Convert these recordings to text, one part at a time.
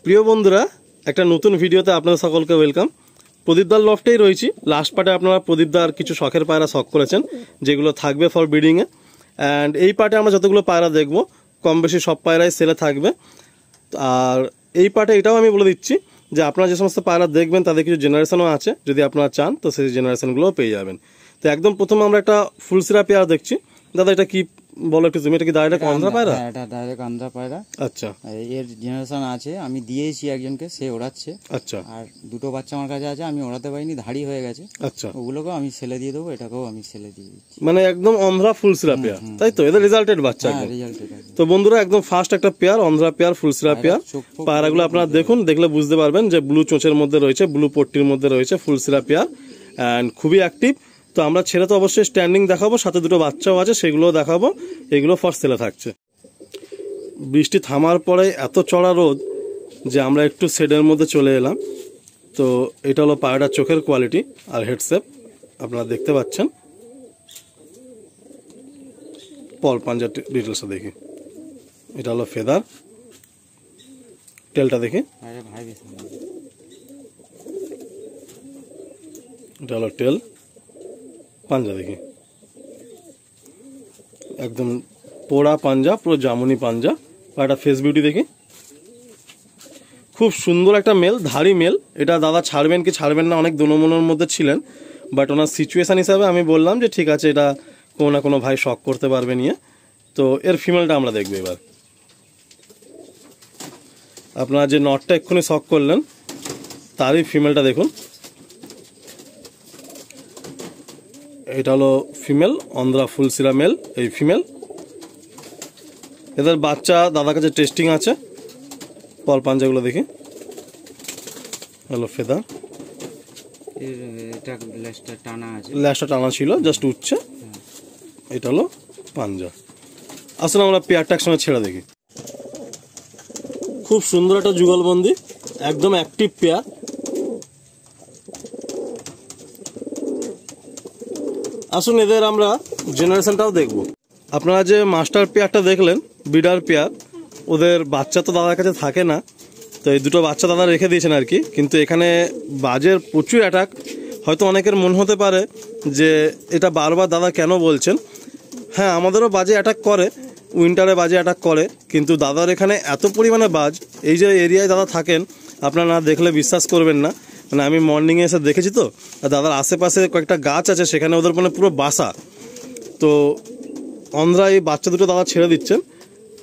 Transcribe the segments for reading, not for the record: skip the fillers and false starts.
প্রিয় বন্ধুরা, একটা নতুন ভিডিওতে আপনাদের সকলকে ওয়েলকাম। প্রদীপদার লফটেই রয়েছি। লাস্ট পার্টে আপনারা প্রদীপদার কিছু শখের পায়রা শখ করেছেন, যেগুলো থাকবে ফর ব্রিডিংয়ে। অ্যান্ড এই পার্টে আমরা যতগুলো পায়রা দেখব, কম বেশি সব পায়রাই সেলে থাকবে। আর এই পার্টে এটাও আমি বলে দিচ্ছি যে আপনারা যে সমস্ত পায়রা দেখবেন তাদের কিছু জেনারেশনও আছে, যদি আপনারা চান তো সেই জেনারেশনগুলোও পেয়ে যাবেন। তো একদম প্রথমে আমরা একটা ফুলসিরা পেয়ার দেখছি। দাদা এটা কি বলো একটু তুমি, এটা কি ডাইরেক্ট আন্ধ্রা পায়রা? এটা ডাইরেক্ট আন্ধ্রা পায়রা। আচ্ছা, এর জেনারেশন আছে, আমি দিয়েছি একজনকে, সে ওড়াচ্ছে। আচ্ছা, আর দুটো বাচ্চা আমার কাছে আছে, আমি ওড়াতে পারিনি, ধাড়ি হয়ে গেছে। আচ্ছা, ওগুলোকেও আমি ছেলে দিয়ে দেবো, এটাকেও আমি ছেলে দিয়ে দিচ্ছি। মানে একদম অন্ধ্রা ফুলসিরা পেয়ার, তাই তো? এদের রেজাল্টেড বাচ্চা। তো বন্ধুরা, একদম ফার্স্ট একটা পেয়ার অন্ধ্রা পেয়ার ফুলসিরা পেয়ার। পায়রাগুলো আপনারা দেখুন, দেখলে বুঝতে পারবেন যে ব্লু চোঁচের মধ্যে রয়েছে, ব্লু পট্টির মধ্যে রয়েছে, ফুলসিরা পেয়ার অ্যান্ড খুবই অ্যাক্টিভ। তো আমরা ছেড়ে তো অবশ্যই স্ট্যান্ডিং দেখাবো, সাথে দুটো বাচ্চাও আছে, সেগুলোও দেখাবো। এগুলো ফার্স্ট সেলে থাকছে। বৃষ্টি থামার পরে এত চড়া রোদ যে আমরা একটু শেডের মধ্যে চলে এলাম। তো এটা হলো পায়রাটার চোখের কোয়ালিটি আর হেডশেপ আপনারা দেখতে পাচ্ছেন। পল পাঞ্জার ডিটেলসটা দেখি। এটা হলো ফেদার, টেলটা দেখি। এটা হলো টেল, পাঞ্জা দেখি। একদম পোড়া পাঞ্জা, পুরো জামুনি পাঞ্জা। একটা ফেস বিউটি দেখি, খুব সুন্দর একটা মেল, ধাড়ি মেল। এটা দাদা ছাড়বেন কি ছাড়বেন না অনেক দোনোমনোর মধ্যে ছিলেন, বাট ওনার সিচুয়েশান হিসাবে আমি বললাম যে ঠিক আছে, এটা কোনো না কোনো ভাই শখ করতে পারবে নিয়ে। তো এর ফিমেলটা আমরা দেখবো এবার। আপনারা যে নটটা এক্ষুনি শখ করলেন তারই ফিমেলটা দেখুন। এটা হলো ফিমেল, অন্ধ্রা ফুলসিরা মেল। এই ফিমেল, এদের বাচ্চা দাদার কাছে টেস্টিং আছে। পল পাঞ্জাগুলো দেখি। হলো ফেদার, ল্যাশটা টানা ছিল, জাস্ট উঠছে। এটা হলো পাঞ্জা। আসলে আমরা পেয়ারটা একসঙ্গে ছেড়ে দেখি। খুব সুন্দর একটা যুগলবন্দি, একদম অ্যাক্টিভ পেয়ার। আসুন এদের আমরা জেনারেশনটাও দেখব। আপনারা যে মাস্টার পেয়ারটা দেখলেন, বিডার পেয়ার, ওদের বাচ্চা তো দাদার কাছে থাকে না, তো এই দুটো বাচ্চা দাদা রেখে দিয়েছেন আর কি। কিন্তু এখানে বাজের প্রচুর অ্যাটাক। হয়তো অনেকের মন হতে পারে যে এটা বারবার দাদা কেন বলছেন। হ্যাঁ, আমাদেরও বাজে অ্যাটাক করে, উইন্টারে বাজে অ্যাটাক করে, কিন্তু দাদার এখানে এত পরিমাণে বাজ। এই যে এরিয়ায় দাদা থাকেন, আপনারা না দেখলে বিশ্বাস করবেন না। মানে আমি মর্নিংয়ে এসে দেখেছি তো, আর দাদার আশেপাশে কয়েকটা গাছ আছে, সেখানে ওদের মানে পুরো বাসা। তো অন্ধ্রা এই বাচ্চা দুটো দাদা ছেড়ে দিচ্ছেন,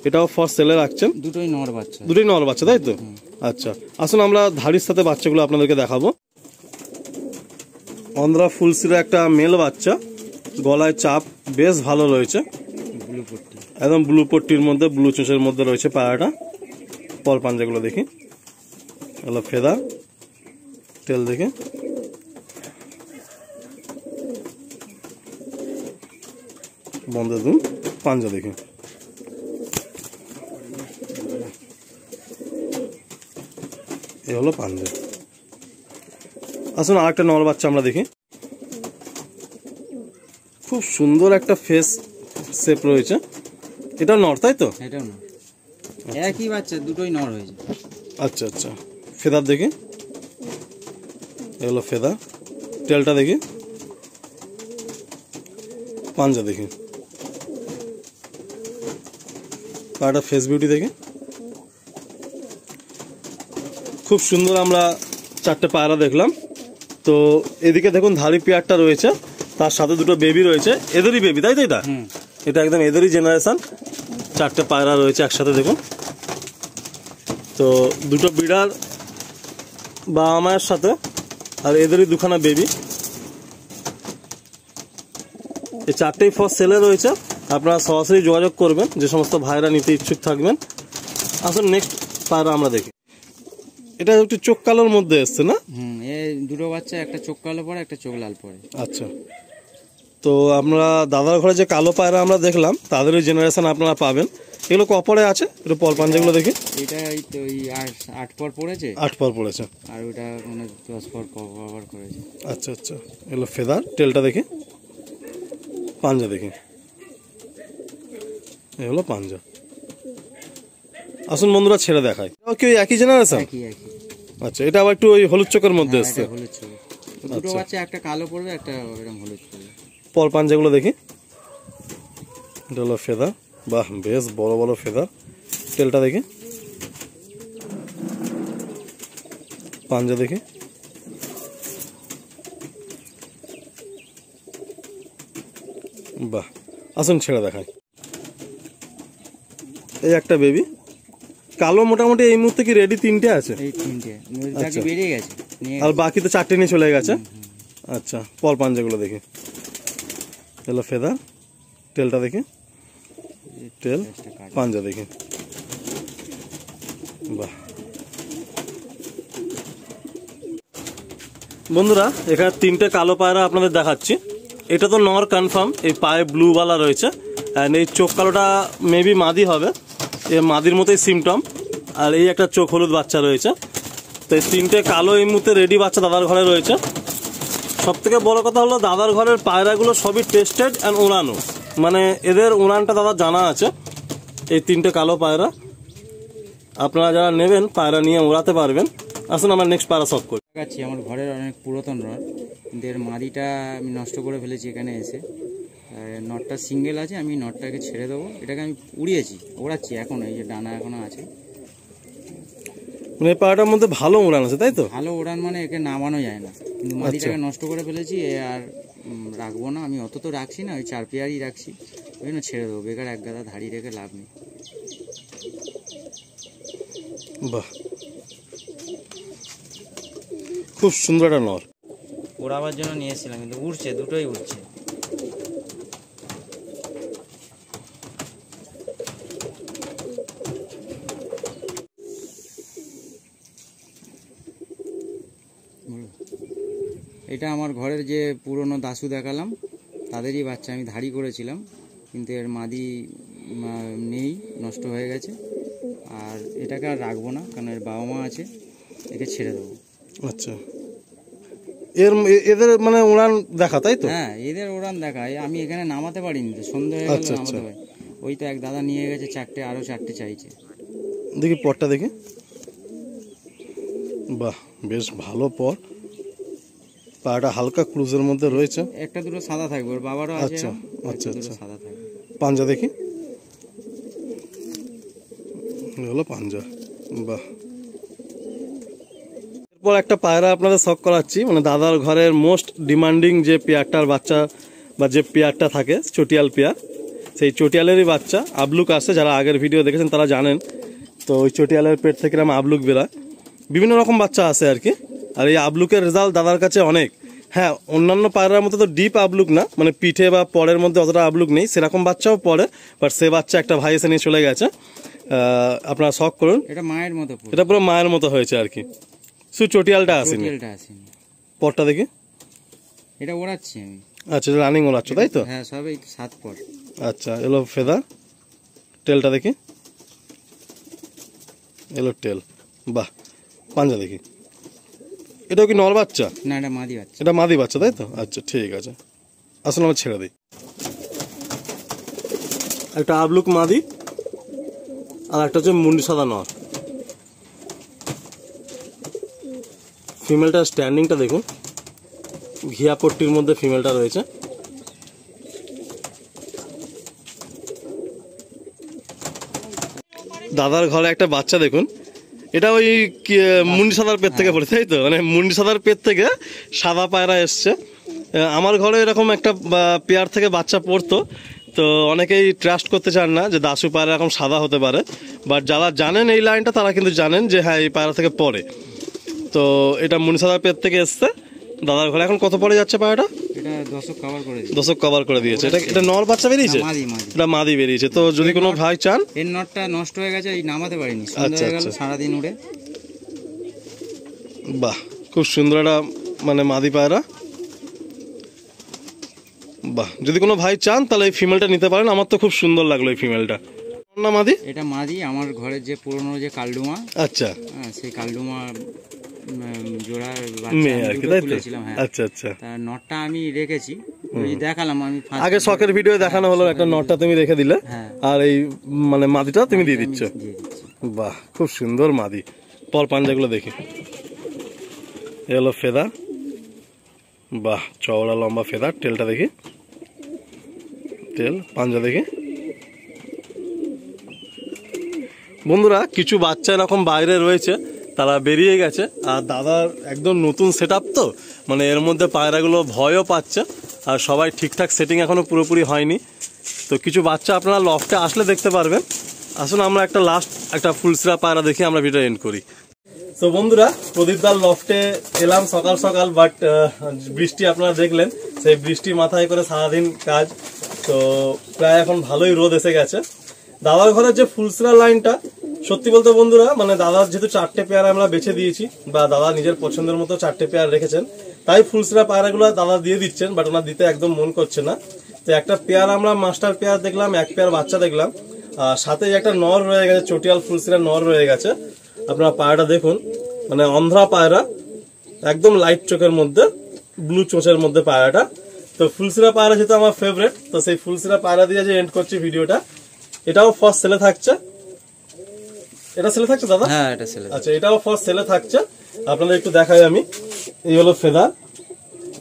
এটাও ফার্স্ট সেলে রাখছেন। দুটোই নর বাচ্চা, দুটোই নর বাচ্চা, তাই তো? আচ্ছা, আসুন আমরা ধাড়ির সাথে বাচ্চাগুলো আপনাদেরকে দেখাবো। অন্ধ্রা ফুলসিরা একটা মেল বাচ্চা, গলায় চাপ বেশ ভালো রয়েছে, একদম ব্লু পট্টির মধ্যে, ব্লু চোঁচের মধ্যে রয়েছে পায়রাটা। পল পাঞ্জাগুলো দেখি। হলো ফেদার, টেল দেখি। বন্ধ দুন পাঞ্জা দেখি। এ হলো পাঞ্জা। আসুন আর একটা নর বাচ্চা আমরা দেখি। খুব সুন্দর একটা ফেস শেপ রয়েছে। এটা নর, তাই তো? এটা নর, একই বাচ্চা, দুটোই নর হয়েছে। আচ্ছা আচ্ছা, ফেদার দেখি। এ হলো ফেদার, টেলটা দেখি। পাঞ্জা দেখি। একটা ফেস বিউটি দেখি। খুব সুন্দর আমরা চারটে পায়রা দেখলাম। তো এদিকে দেখুন ধাড়ি পেয়ারটা রয়েছে, তার সাথে দুটো বেবি রয়েছে, এদেরই বেবি, তাই তো? এটা একদম এদেরই জেনারেশন। চারটে পায়রা রয়েছে একসাথে দেখুন। তো দুটো বিড়ার বাবা মায়ের সাথে, আর এদেরই দুখানা বেবি। এই চারটেই ফার্স্ট সেলে রয়েছে। আপনারা সরাসরি যোগাযোগ করবেন যে সমস্ত ভাইরা নিতে ইচ্ছুক থাকবেন। আসুন নেক্সট পায়রা আমরা দেখি। এটা একটু চোখ কালোর মধ্যে এসছে না? এই দুটো বাচ্চা, একটা চোখ কালো পরে, একটা চোখ লাল পরে। আচ্ছা, তো আমরা দাদার ঘরে যে কালো পায়রা আমরা দেখলাম তাদেরই জেনারেশন আপনারা পাবেন। এগুলো কপরে আছে, একটু পল পাঞ্জাগুলো দেখি। এটা এই তো 8 পর পড়েছে, 8 পর পড়েছে, আর ওটা মানে 10 পর কভার করেছে। আচ্ছা আচ্ছা, এগুলো ফেদার, টেলটা দেখি। পাঞ্জা দেখি। এই হলো পাঞ্জা। আসুন বন্ধুরা ছেড়ে দেখায়, কি ওই একই জেনারেশন? একই একই। আচ্ছা, এটা আবার একটু ওই হলুদ চোখের মধ্যে হ্যাঁ, এসছে। এটা হলুদ চুল। দুটো বাচ্চা, একটা কালো পড়বে, একটা এরকম হলুদ পড়বে। পর পাঞ্জাগুলো দেখি। এটা হলো ফেদার, বাহ বেশ বড় বড় ফেদার। টেলটা দেখি, পাঞ্জা দেখি, বাহ। আসুন ছেড়ে দেখায়। এই একটা বেবি কালো, মোটামুটি এই মুহূর্তে কি রেডি 3টে আছে? এই 3টে বাকি বেরিয়ে গেছে, আর বাকি তো 4টে নিয়ে চলে গেছে। আচ্ছা, পল পাঞ্জাগুলো দেখি। এলো ফেদার, টেলটা দেখি, টেল, পাঞ্জা দেখি, বাহ। বন্ধুরা এখানে 3টে কালো পায়রা আপনাদের দেখাচ্ছি। এটা তো নর কনফার্ম, এই পায়ে ব্লু বালা রয়েছে, অ্যান্ড এই চোখ কালোটা মেবি মাদি হবে, এই মাদির মতোই সিমটম। আর এই একটা চোখ হলুদ বাচ্চা রয়েছে। তো এই 3টে কালো এই মুহূর্তে রেডি বাচ্চা দাদার ঘরে রয়েছে। সব থেকে বড় কথা হলো দাদার ঘরের পায়রাগুলো সবই টেস্টেড অ্যান্ড উড়ানো, মানে এদের উড়ানটা দাদা জানা আছে। এই 3টে কালো পায়রা আপনারা যারা নেবেন পায়রা নিয়ে উড়াতে পারবেন। আসুন আমরা নেক্সট পায়রা শখ করি। দেখাচ্ছি আমার ঘরের অনেক পুরাতন নট, কিন্তু এর মাদিটা আমি নষ্ট করে ফেলেছি এখানে এসে। নটটা সিঙ্গেল আছে, আমি নটটাকে ছেড়ে দেবো। এটাকে আমি ওড়াচ্ছি এখন, এই যে ডানা এখনো আছে। মানে এই পায়রাটার মধ্যে ভালো উড়ান আছে, তাই তো? ভালো ওড়ান, মানে একে নামানো যায় না, কিন্তু মাদিটাকে নষ্ট করে ফেলেছি। এ আর রাখবো না, আমি অত তো রাখছি না, ওই 4 পেয়ারই রাখছি। ওই জন্য ছেড়ে দেবো, বেকার এক গাদা ধাড়ি রেখে লাভ নেই। বাহ, খুব সুন্দর একটা নর। ওড়াবার জন্য নিয়ে এসেছিলাম, কিন্তু উড়ছে, দুটোই উড়ছে। এটা আমার ঘরের যে পুরনো দাসু দেখালাম, তাদেরই বাচ্চা। আমি ধাড়ি করেছিলাম, কিন্তু এর মাদি নেই, নষ্ট হয়ে গেছে। আর এটাকে আর রাখবো না, কারণ এর বাবা মা আছে, একে ছেড়ে দেবো। আচ্ছা, এদের মানে উড়ান দেখা, তাই তো? হ্যাঁ, এদের উড়ান দেখা। আমি এখানে নামাতে পারিনি তো, সন্ধ্যা হয়ে গেল, নামাতে পারি। ওই তো এক দাদা নিয়ে গেছে 4টে, আরো 4টে চাইছে। দেখি পরটা দেখি, বাহ বেশ ভালো পর। পাটা হালকা ক্রুজের মধ্যে রয়েছে, একটা দুটো সাদা থাকবে, ওর বাবারও আছে। আচ্ছা আচ্ছা আচ্ছা, সাদা থাকবে। পাঞ্জা দেখি, হলো পাঞ্জা, বাহ। এরপর একটা পায়রা আপনাদের শখ করাচ্ছি, মানে দাদার ঘরের মোস্ট ডিমান্ডিং যে পেয়ারটার বাচ্চা বা যে পেয়ারটা থাকে, চটিয়াল পেয়ার। সেই চটিয়ালেরই বাচ্চা আবলুক আসে, যারা আগের ভিডিও দেখেছেন তারা জানেন। তো ওই চটিয়ালের পেট থেকে এরকম আবলুক বেরোয়, বিভিন্ন রকম বাচ্চা আসে আর কি। আর এই আবলুকের রেজাল্ট দাদার কাছে অনেক। হ্যাঁ, অন্যান্য পায়রার মতো তো ডিপ আবলুক না, মানে পিঠে বা পরের মধ্যে অতটা আবলুক নেই, সেরকম বাচ্চাও পড়ে। বাট সে বাচ্চা একটা ভাই এসে নিয়ে চলে গেছে। আপনারা শখ করুন, এটা মায়ের মতো, এটা পুরো মায়ের মতো হয়েছে আর কি। শুধু চটিয়ালটা আসেনি। পরটা দেখি, এটা ওড়াচ্ছি আমি। আচ্ছা, রানিং ওড়াচ্ছ, তাই তো? হ্যাঁ, সব এই 7 পর। আচ্ছা, এলো ফেদার, টেলটা দেখি, এলো টেল, বাহ। পাঞ্জা দেখি, এটাও কি নর বাচ্চা? না, এটা মাদি বাচ্চা। এটা মাদি বাচ্চা, তাই তো? আচ্ছা ঠিক আছে, আসলে আমরা ছেড়ে দিই। একটা আবলুক মাদি আর একটা হচ্ছে মুন্ডি সাদা নর। ফিমেলটার স্ট্যান্ডিংটা দেখুন, ঘিয়া পট্টির মধ্যে ফিমেলটা রয়েছে। দাদার ঘরে একটা বাচ্চা দেখুন, এটা ওই মুন্ডি সাদার পেট থেকে পড়ে, তাই তো? মানে মুন্ডি সাদার পেট থেকে সাদা পায়রা এসছে। আমার ঘরে এরকম একটা পেয়ার থেকে বাচ্চা পড়তো, তো অনেকেই ট্রাস্ট করতে চান না যে দাসু পায়রা এরকম সাদা হতে পারে। বাট যারা জানেন এই লাইনটা, তারা কিন্তু জানেন যে হ্যাঁ এই পায়রা থেকে পড়ে। তো এটা মুন্ডি সাদার পেট থেকে এসছে দাদার ঘরে। এখন কত পড়ে যাচ্ছে পায়রাটা? এটা 10 কভার করে দিয়েছে। 10 কভার করে দিয়েছে। এটা নর বাচ্চা বেরিয়েছে? এটা মাদি বেরিয়েছে। তো যদি কোনো ভাই চান, এর নটটা নষ্ট হয়ে গেছে, এই নামাতে পারিনি, সন্ধ্যা হয়ে গেল, সারাদিন উড়ে। বাহ, খুব সুন্দর একটা মানে মাদি পায়রা, বাহ। যদি কোনো ভাই চান তাহলে এই ফিমেলটা নিতে পারেন। আমার তো খুব সুন্দর লাগলো এই ফিমেলটা। না মাদি, এটা মাদি। আমার ঘরের যে পুরনো যে কালডুমা, আচ্ছা, সেই কালডুমা জোড়ার মেয়ে আর কি, তাই তো? হ্যাঁ। আচ্ছা আচ্ছা, তার নটটা আমি রেখেছি, ওই দেখালাম আমি আগে শখের ভিডিও দেখানো হলো, একটা নটটা তুমি রেখে দিলে, আর এই মানে মাদিটা তুমি দিয়ে দিচ্ছ। বাহ, খুব সুন্দর মাদি। পর পাঞ্জাগুলো দেখি। এ হলো ফেদার, বাহ চওড়া লম্বা ফেদার। টেলটা দেখি, টেল পাঞ্জা দেখি। বন্ধুরা কিছু বাচ্চা এরকম বাইরে রয়েছে, তারা বেরিয়ে গেছে। আর দাদার একদম নতুন সেট আপ, তো মানে এর মধ্যে পায়রাগুলো ভয়ও পাচ্ছে, আর সবাই ঠিকঠাক সেটিং এখনো পুরোপুরি হয়নি। তো কিছু বাচ্চা আপনারা লফটে আসলে দেখতে পারবেন। আসুন আমরা একটা লাস্ট একটা ফুলসিরা পায়রা দেখে আমরা ভিডিও এন্ড করি। তো বন্ধুরা প্রদীপদার লফটে এলাম সকাল সকাল, বাট বৃষ্টি আপনারা দেখলেন, সেই বৃষ্টি মাথায় করে সারাদিন কাজ। তো প্রায় এখন ভালোই রোদ এসে গেছে। দাদার ঘরের যে ফুলসিরা লাইনটা, সত্যি বলতে বন্ধুরা মানে দাদার যেহেতু 4টে পেয়ার আমরা বেছে দিয়েছি, বা দাদা নিজের পছন্দের মতো 4টে পেয়ার রেখেছেন, তাই ফুলসিরা পায়রাগুলো দাদা দিয়ে দিচ্ছেন, বাট ওনার দিতে একদম মন করছে না। তো একটা পেয়ার আমরা মাস্টার পেয়ার দেখলাম, এক পেয়ার বাচ্চা দেখলাম, আর সাথে একটা নর রয়ে গেছে, চটিয়াল ফুলসিরা নর রয়ে গেছে। আপনারা পায়রাটা দেখুন, মানে অন্ধ্রা পায়রা, একদম লাইট চোখের মধ্যে, ব্লু চোচের মধ্যে পায়রাটা। তো ফুলসিরা পায়রা যেহেতু আমার ফেভারিট, তো সেই ফুলসিরা পায়রা দিয়ে যে এন্ড করছি ভিডিওটা। এটাও ফার্স্ট সেলে থাকছে। এটা সেলে থাকছে দাদা? হ্যাঁ এটা সেলে। আচ্ছা, এটাও ফার্স্ট সেলে থাকছে। আপনাদের একটু দেখাই আমি। এই হলো ফেদার,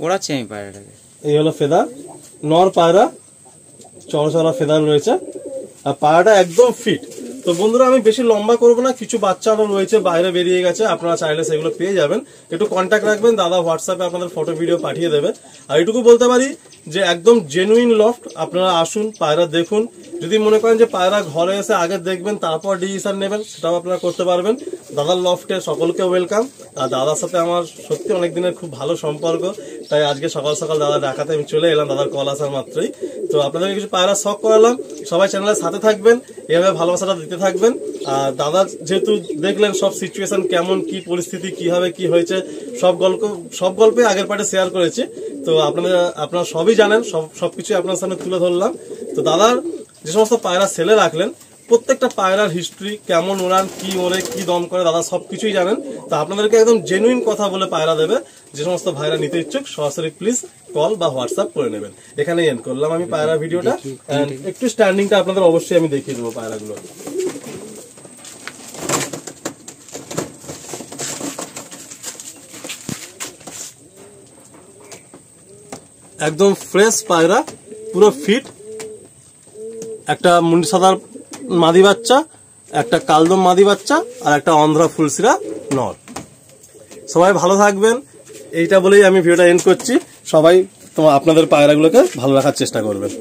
ওড়াচ্ছি আমি পায়রাটাকে। এই হলো ফেদার, নর পায়রা, চড়া চড়া ফেদার রয়েছে, আর পায়রাটা একদম ফিট। তো বন্ধুরা আমি বেশি লম্বা করবো না, কিছু বাচ্চা আরো রয়েছে বাইরে বেরিয়ে গেছে, আপনারা চাইলে সেগুলো পেয়ে যাবেন। একটু কন্ট্যাক্ট রাখবেন, দাদা হোয়াটসঅ্যাপে আপনাদের ফটো ভিডিও পাঠিয়ে দেবে। আর এটুকু বলতে পারি যে একদম জেনুইন লফট, আপনারা আসুন পায়রা দেখুন। যদি মনে করেন যে পায়রা ঘরে এসে আগে দেখবেন তারপর ডিসিশন নেবেন, সেটাও আপনারা করতে পারবেন। দাদার লফটে সকলকে ওয়েলকাম। আর দাদার সাথে আমার সত্যি অনেক দিনের খুব ভালো সম্পর্ক, তাই আজকে সকাল সকাল দাদা ডাকাতে আমি চলে এলাম, দাদার কল আসার মাত্রই। তো আপনাদেরকে কিছু পায়রা শখ করালাম। সবাই চ্যানেলের সাথে থাকবেন, এভাবে ভালোবাসাটা দিতে থাকবেন। আর দাদা যেহেতু দেখলেন সব সিচুয়েশন কেমন, কি পরিস্থিতি, কিভাবে কি হয়েছে, সব গল্পে আগের পার্টে শেয়ার করেছি। তো আপনারা সবই জানেন, সবকিছু আপনার সামনে তুলে ধরলাম। তো দাদার যে সমস্ত পায়রা সেলে রাখলেন, প্রত্যেকটা পায়রার হিস্ট্রি, কেমন ওড়ান, কি ওড়ে, কি দম করে, দাদা সবকিছুই জানেন। তো আপনাদেরকে একদম জেনুইন কথা বলে পায়রা দেবে। যে সমস্ত ভাইরা নিতে ইচ্ছুক সরাসরি প্লিজ কল বা হোয়াটসঅ্যাপ করে নেবেন। এখানেই এন্ড করলাম আমি পায়রা ভিডিওটা। একটু স্ট্যান্ডিংটা আপনাদের অবশ্যই আমি দেখিয়ে দেবো পায়রাগুলো। একদম ফ্রেশ পায়রা, পুরো ফিট। একটা মুন্ডি সাদার মাদি বাচ্চা, একটা কালদম মাদি বাচ্চা, আর একটা অন্ধ্রা ফুলসিরা নর। সবাই ভালো থাকবেন, এইটা বলেই আমি ভিডিওটা এন্ড করছি। সবাই আপনাদের পায়রাগুলোকে ভালো রাখার চেষ্টা করবেন।